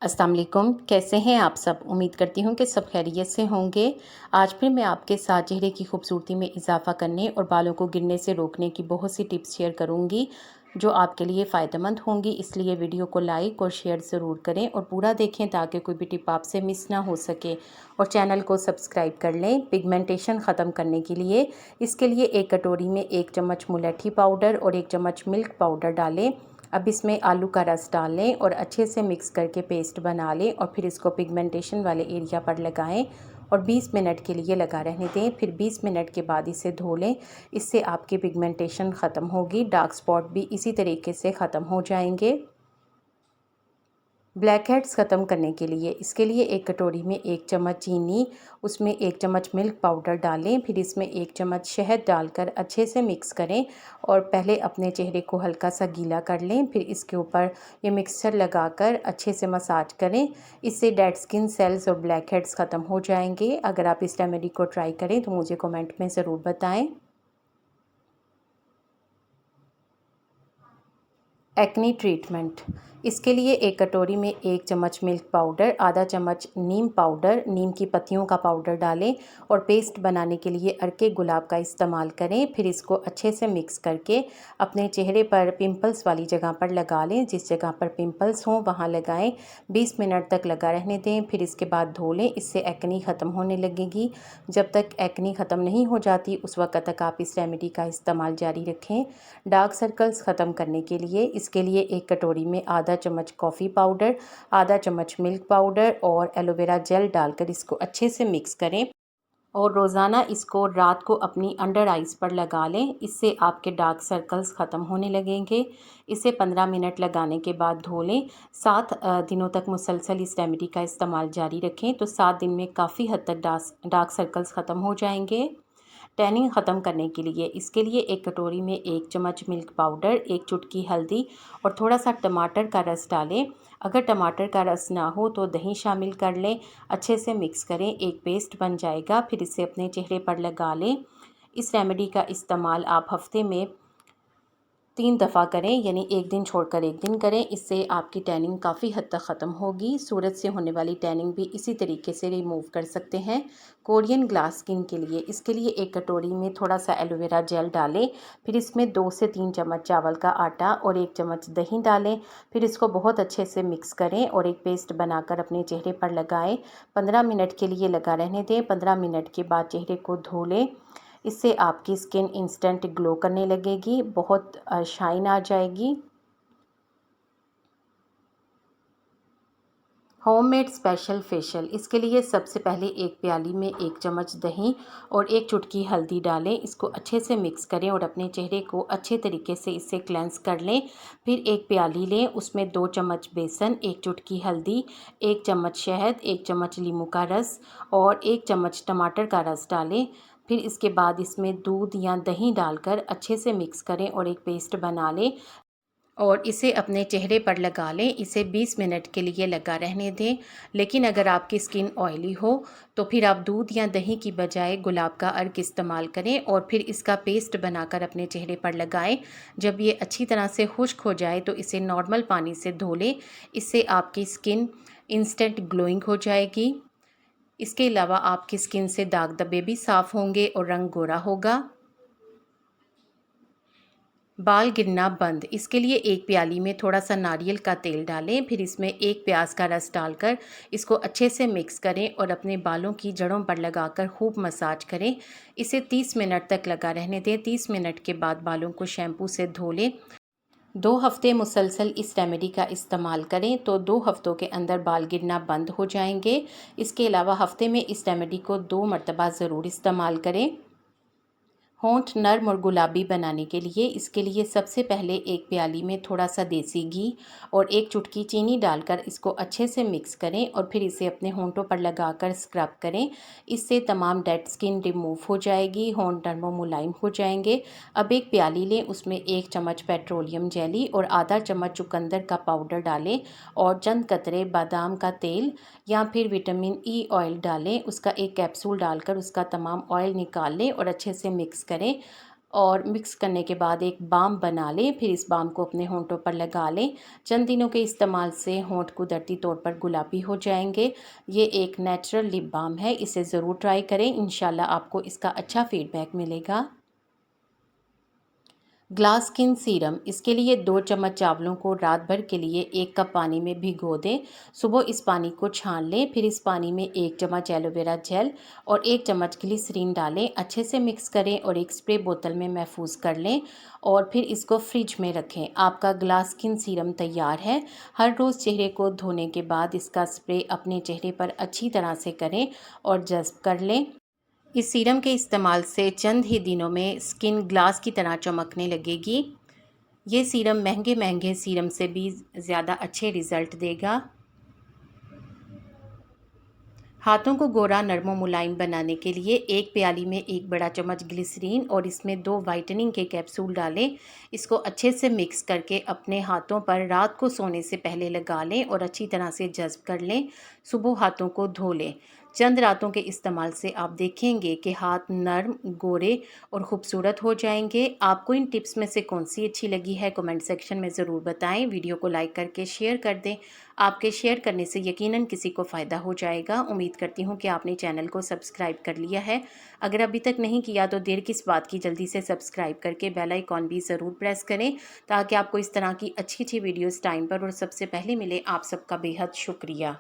अस्सलाम वालेकुम, कैसे हैं आप सब। उम्मीद करती हूँ कि सब खैरियत से होंगे। आज फिर मैं आपके साथ चेहरे की खूबसूरती में इजाफ़ा करने और बालों को गिरने से रोकने की बहुत सी टिप्स शेयर करूँगी जो आपके लिए फ़ायदेमंद होंगी। इसलिए वीडियो को लाइक और शेयर ज़रूर करें और पूरा देखें ताकि कोई भी टिप आपसे मिस ना हो सके। और चैनल को सब्सक्राइब कर लें। पिगमेंटेशन ख़त्म करने के लिए इसके लिए एक कटोरी में 1 चम्मच मुलट्ठी पाउडर और 1 चम्मच मिल्क पाउडर डालें। अब इसमें आलू का रस डाल लें और अच्छे से मिक्स करके पेस्ट बना लें और फिर इसको पिगमेंटेशन वाले एरिया पर लगाएं और 20 मिनट के लिए लगा रहने दें। फिर 20 मिनट के बाद इसे धो लें। इससे आपकी पिगमेंटेशन ख़त्म होगी। डार्क स्पॉट भी इसी तरीके से ख़त्म हो जाएंगे। ब्लैक हेड्स ख़त्म करने के लिए इसके लिए एक कटोरी में 1 चम्मच चीनी, उसमें 1 चम्मच मिल्क पाउडर डालें। फिर इसमें 1 चम्मच शहद डालकर अच्छे से मिक्स करें और पहले अपने चेहरे को हल्का सा गीला कर लें। फिर इसके ऊपर ये मिक्सचर लगाकर अच्छे से मसाज करें। इससे डेड स्किन सेल्स और ब्लैक हेड्स ख़त्म हो जाएंगे। अगर आप इस रेमेडी को ट्राई करें तो मुझे कमेंट में ज़रूर बताएं। एक्नी ट्रीटमेंट इसके लिए एक कटोरी में 1 चम्मच मिल्क पाउडर, आधा चम्मच नीम पाउडर, नीम की पत्तियों का पाउडर डालें और पेस्ट बनाने के लिए अर्के गुलाब का इस्तेमाल करें। फिर इसको अच्छे से मिक्स करके अपने चेहरे पर पिंपल्स वाली जगह पर लगा लें। जिस जगह पर पिंपल्स हों वहाँ लगाएं। 20 मिनट तक लगा रहने दें। फिर इसके बाद धो लें। इससे एक्नी ख़त्म होने लगेगी। जब तक एक्नी ख़त्म नहीं हो जाती उस वक्त तक आप इस रेमेडी का इस्तेमाल जारी रखें। डार्क सर्कल्स ख़त्म करने के लिए इसके लिए एक कटोरी में आधा चम्मच कॉफ़ी पाउडर, आधा चम्मच मिल्क पाउडर और एलोवेरा जेल डालकर इसको अच्छे से मिक्स करें और रोज़ाना इसको रात को अपनी अंडर आइज़ पर लगा लें। इससे आपके डार्क सर्कल्स ख़त्म होने लगेंगे। इसे 15 मिनट लगाने के बाद धो लें। 7 दिनों तक मुसलसल इस रेमेडी का इस्तेमाल जारी रखें तो 7 दिन में काफ़ी हद तक डार्क सर्कल्स ख़त्म हो जाएंगे। टैनिंग ख़त्म करने के लिए इसके लिए एक कटोरी में 1 चम्मच मिल्क पाउडर, 1 चुटकी हल्दी और थोड़ा सा टमाटर का रस डालें। अगर टमाटर का रस ना हो तो दही शामिल कर लें। अच्छे से मिक्स करें, एक पेस्ट बन जाएगा। फिर इसे अपने चेहरे पर लगा लें। इस रेमेडी का इस्तेमाल आप हफ्ते में 3 दफ़ा करें, यानी एक दिन छोड़कर एक दिन करें। इससे आपकी टैनिंग काफ़ी हद तक ख़त्म होगी। सूरज से होने वाली टैनिंग भी इसी तरीके से रिमूव कर सकते हैं। कोरियन ग्लास स्किन के लिए इसके लिए एक कटोरी में थोड़ा सा एलोवेरा जेल डालें। फिर इसमें 2 से 3 चम्मच चावल का आटा और 1 चम्मच दही डालें। फिर इसको बहुत अच्छे से मिक्स करें और एक पेस्ट बनाकर अपने चेहरे पर लगाएं। 15 मिनट के लिए लगा रहने दें। 15 मिनट के बाद चेहरे को धो लें। इससे आपकी स्किन इंस्टेंट ग्लो करने लगेगी, बहुत शाइन आ जाएगी। होममेड स्पेशल फेशियल इसके लिए सबसे पहले एक प्याली में 1 चम्मच दही और 1 चुटकी हल्दी डालें। इसको अच्छे से मिक्स करें और अपने चेहरे को अच्छे तरीके से इससे क्लेंस कर लें। फिर एक प्याली लें, उसमें 2 चम्मच बेसन, 1 चुटकी हल्दी, 1 चम्मच शहद, 1 चम्मच नींबू का रस और 1 चम्मच टमाटर का रस डालें। फिर इसके बाद इसमें दूध या दही डालकर अच्छे से मिक्स करें और एक पेस्ट बना लें और इसे अपने चेहरे पर लगा लें। इसे 20 मिनट के लिए लगा रहने दें। लेकिन अगर आपकी स्किन ऑयली हो तो फिर आप दूध या दही की बजाय गुलाब का अर्क इस्तेमाल करें और फिर इसका पेस्ट बनाकर अपने चेहरे पर लगाएं। जब ये अच्छी तरह से खुश्क हो जाए तो इसे नॉर्मल पानी से धो लें। इससे आपकी स्किन इंस्टेंट ग्लोइंग हो जाएगी। इसके अलावा आपकी स्किन से दाग धब्बे भी साफ़ होंगे और रंग गोरा होगा। बाल गिरना बंद इसके लिए एक प्याली में थोड़ा सा नारियल का तेल डालें। फिर इसमें एक प्याज का रस डालकर इसको अच्छे से मिक्स करें और अपने बालों की जड़ों पर लगाकर खूब मसाज करें। इसे 30 मिनट तक लगा रहने दें। 30 मिनट के बाद बालों को शैम्पू से धो लें। 2 हफ्ते मुसलसल इस रेमेडी का इस्तेमाल करें तो 2 हफ्तों के अंदर बाल गिरना बंद हो जाएंगे। इसके अलावा हफ्ते में इस रेमेडी को 2 मरतबा ज़रूर इस्तेमाल करें। होंठ नर्म और गुलाबी बनाने के लिए इसके लिए सबसे पहले एक प्याली में थोड़ा सा देसी घी और 1 चुटकी चीनी डालकर इसको अच्छे से मिक्स करें और फिर इसे अपने होंठों पर लगाकर स्क्रब करें। इससे तमाम डेड स्किन रिमूव हो जाएगी, होंठ नरम और मुलायम हो जाएंगे। अब एक प्याली लें, उसमें 1 चम्मच पेट्रोलियम जेली और आधा चम्मच चुकंदर का पाउडर डालें और चंद कतरे बादाम का तेल या फिर विटामिन ई ऑयल डालें। उसका एक कैप्सूल डालकर उसका तमाम ऑयल निकाल लें और अच्छे से मिक्स करें और मिक्स करने के बाद एक बाम बना लें। फिर इस बाम को अपने होंठों पर लगा लें। चंद दिनों के इस्तेमाल से होंठ कुदरती तौर पर गुलाबी हो जाएंगे। ये एक नेचुरल लिप बाम है, इसे ज़रूर ट्राई करें। इंशाल्लाह आपको इसका अच्छा फीडबैक मिलेगा। ग्लास स्किन सीरम, इसके लिए 2 चम्मच चावलों को रात भर के लिए 1 कप पानी में भिगो दें। सुबह इस पानी को छान लें। फिर इस पानी में 1 चम्मच एलोवेरा जेल और 1 चम्मच ग्लिसरीन डालें। अच्छे से मिक्स करें और एक स्प्रे बोतल में महफूज कर लें और फिर इसको फ्रिज में रखें। आपका ग्लास स्किन सीरम तैयार है। हर रोज़ चेहरे को धोने के बाद इसका स्प्रे अपने चेहरे पर अच्छी तरह से करें और जज़्ब कर लें। इस सीरम के इस्तेमाल से चंद ही दिनों में स्किन ग्लास की तरह चमकने लगेगी। ये सीरम महंगे महंगे सीरम से भी ज़्यादा अच्छे रिज़ल्ट देगा। हाथों को गोरा नरम मुलायम बनाने के लिए 1 प्याली में 1 बड़ा चम्मच ग्लिसरीन और इसमें 2 वाइटनिंग के कैप्सूल डालें। इसको अच्छे से मिक्स करके अपने हाथों पर रात को सोने से पहले लगा लें और अच्छी तरह से जज़्ब कर लें। सुबह हाथों को धो लें। चंद रातों के इस्तेमाल से आप देखेंगे कि हाथ नर्म, गोरे और ख़ूबसूरत हो जाएंगे। आपको इन टिप्स में से कौन सी अच्छी लगी है कमेंट सेक्शन में ज़रूर बताएं। वीडियो को लाइक करके शेयर कर दें। आपके शेयर करने से यकीनन किसी को फ़ायदा हो जाएगा। उम्मीद करती हूँ कि आपने चैनल को सब्सक्राइब कर लिया है। अगर अभी तक नहीं किया तो देर किस बात की, जल्दी से सब्सक्राइब करके बेल आइकॉन भी ज़रूर प्रेस करें ताकि आपको इस तरह की अच्छी अच्छी वीडियोज़ टाइम पर और सबसे पहले मिले। आप सबका बेहद शुक्रिया।